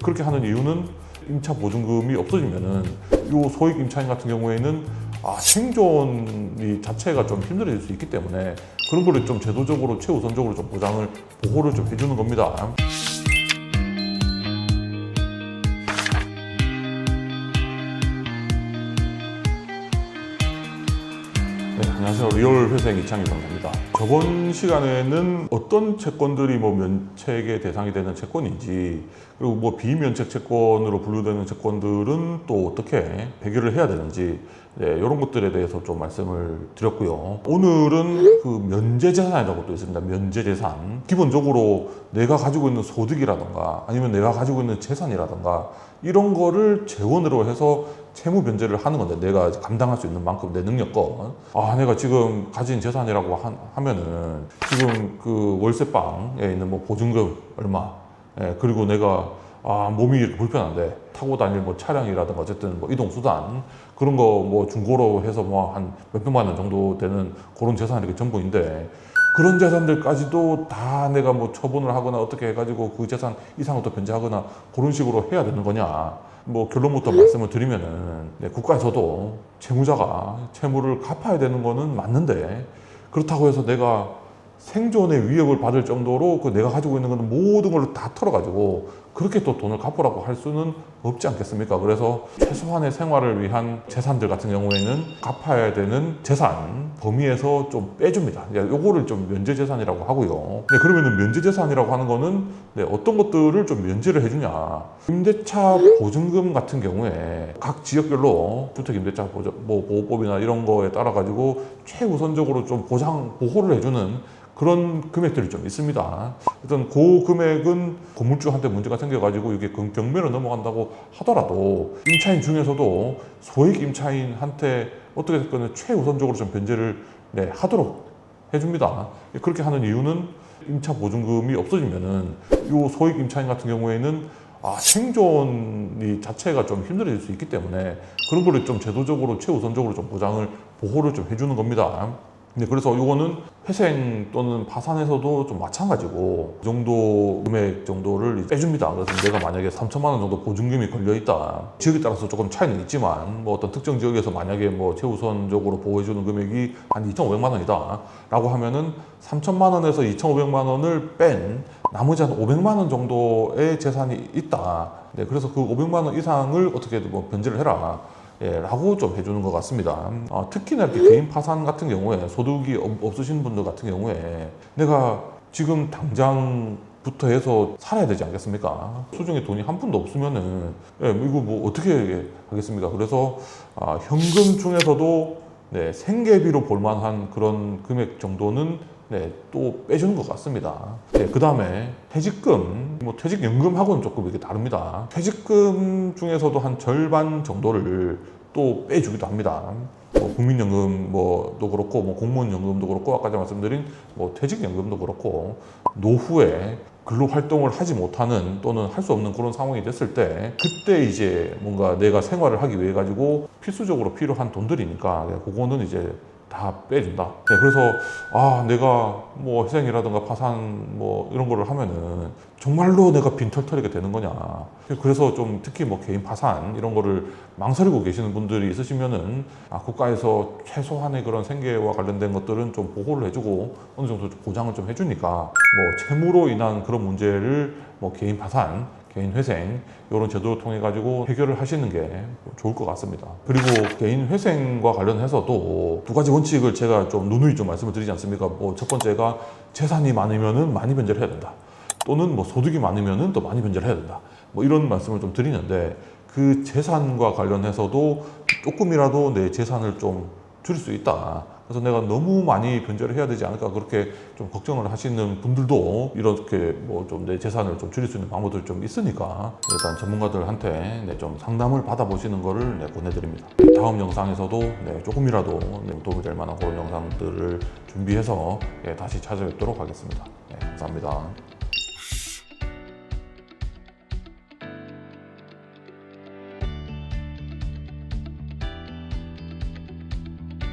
그렇게 하는 이유는 임차 보증금이 없어지면은 요 소액 임차인 같은 경우에는 생존이 자체가 좀 힘들어질 수 있기 때문에 그런 거를 좀 제도적으로 최우선적으로 좀 보장을 보호를 좀 해주는 겁니다. 네, 안녕하세요. 리얼회생 이창희 변호사입니다. 저번 시간에는 어떤 채권들이 면책의 대상이 되는 채권인지, 그리고 비면책 채권으로 분류되는 채권들은 또 어떻게 해결을 해야 되는지, 이런 것들에 대해서 좀 말씀을 드렸고요. 오늘은 그 면제재산이라고 또 있습니다. 면제재산. 기본적으로 내가 가지고 있는 소득이라든가 아니면 내가 가지고 있는 재산이라든가 이런 거를 재원으로 해서 채무 변제를 하는 건데, 내가 감당할 수 있는 만큼 내 능력껏 내가 지금 가진 재산이라고 하면은 지금 그 월세방에 있는 보증금 얼마, 그리고 내가 몸이 이렇게 불편한데 타고 다닐 차량이라든가 어쨌든 이동수단 그런 거 중고로 해서 한 몇백만 원 정도 되는 그런 재산이 이렇게 전부인데, 그런 재산들까지도 다 내가 처분을 하거나 어떻게 해가지고 그 재산 이상을 또 변제하거나 그런 식으로 해야 되는 거냐. 결론부터 말씀을 드리면은, 국가에서도 채무자가 채무를 갚아야 되는 거는 맞는데, 그렇다고 해서 내가 생존의 위협을 받을 정도로 내가 가지고 있는 건 모든 걸 다 털어가지고 그렇게 또 돈을 갚으라고 할 수는 없지 않겠습니까? 그래서 최소한의 생활을 위한 재산들 같은 경우에는 갚아야 되는 재산 범위에서 좀 빼줍니다. 요거를 좀 면제재산이라고 하고요. 그러면은 면제재산이라고 하는 거는 어떤 것들을 좀 면제를 해주냐. 임대차 보증금 같은 경우에 각 지역별로 주택임대차 보호법이나 이런 거에 따라 가지고 최우선적으로 좀 보호를 해주는 그런 금액들이 좀 있습니다. 일단 그 금액은 건물주한테 문제가 생겨가지고 이게 경매로 넘어간다고 하더라도 임차인 중에서도 소액 임차인한테 어떻게 됐건 최우선적으로 좀 변제를 하도록 해줍니다. 그렇게 하는 이유는 임차 보증금이 없어지면은 요 소액 임차인 같은 경우에는 생존이 자체가 좀 힘들어질 수 있기 때문에 그런 거를 좀 제도적으로 최우선적으로 좀 보호를 좀 해주는 겁니다. 그래서 이거는 회생 또는 파산에서도 좀 마찬가지고 그 정도 금액 정도를 빼줍니다. 그래서 내가 만약에 3천만 원 정도 보증금이 걸려있다. 지역에 따라서 조금 차이는 있지만 어떤 특정 지역에서 만약에 최우선적으로 보호해주는 금액이 한 2,500만 원이다 라고 하면은 3천만 원에서 2,500만 원을 뺀 나머지 한 500만 원 정도의 재산이 있다. 그래서 그 500만 원 이상을 어떻게든 변제를 해라. 라고 좀 해주는 것 같습니다. 특히나 이렇게 개인 파산 같은 경우에 소득이 없으신 분들 같은 경우에 내가 지금 당장부터 해서 살아야 되지 않겠습니까? 수중에 돈이 한 푼도 없으면은 이거 어떻게 하겠습니까? 그래서 현금 중에서도 생계비로 볼만한 그런 금액 정도는 또 빼주는 것 같습니다. 그 다음에 퇴직금, 퇴직연금하고는 조금 이렇게 다릅니다. 퇴직금 중에서도 한 절반 정도를 또 빼주기도 합니다. 국민연금도 그렇고, 공무원연금도 그렇고, 아까 제가 말씀드린 퇴직연금도 그렇고, 노후에 근로활동을 하지 못하는 또는 할 수 없는 그런 상황이 됐을 때, 그때 이제 뭔가 내가 생활을 하기 위해 가지고 필수적으로 필요한 돈들이니까, 그거는 이제 다 빼준다. 그래서 내가 회생이라든가 파산 이런 거를 하면은 정말로 내가 빈털터리가 되는 거냐. 그래서 좀 특히 개인 파산 이런 거를 망설이고 계시는 분들이 있으시면은 국가에서 최소한의 그런 생계와 관련된 것들은 좀 보호를 해주고 어느 정도 보장을 좀 해주니까 채무로 인한 그런 문제를 개인 파산, 개인 회생 이런 제도를 통해 가지고 해결을 하시는 게 좋을 것 같습니다. 그리고 개인 회생과 관련해서도 두 가지 원칙을 제가 좀 누누이 좀 말씀을 드리지 않습니까? 첫 번째가 재산이 많으면은 많이 변제를 해야 된다. 또는 소득이 많으면은 또 많이 변제를 해야 된다. 이런 말씀을 좀 드리는데, 그 재산과 관련해서도 조금이라도 내 재산을 좀 줄일 수 있다. 그래서 내가 너무 많이 변제를 해야 되지 않을까 그렇게 좀 걱정을 하시는 분들도 이렇게 좀 내 재산을 좀 줄일 수 있는 방법들이 좀 있으니까 일단 전문가들한테 좀 상담을 받아보시는 거를 권해드립니다. 다음 영상에서도 조금이라도 도움이 될 만한 그런 영상들을 준비해서 다시 찾아뵙도록 하겠습니다. 감사합니다.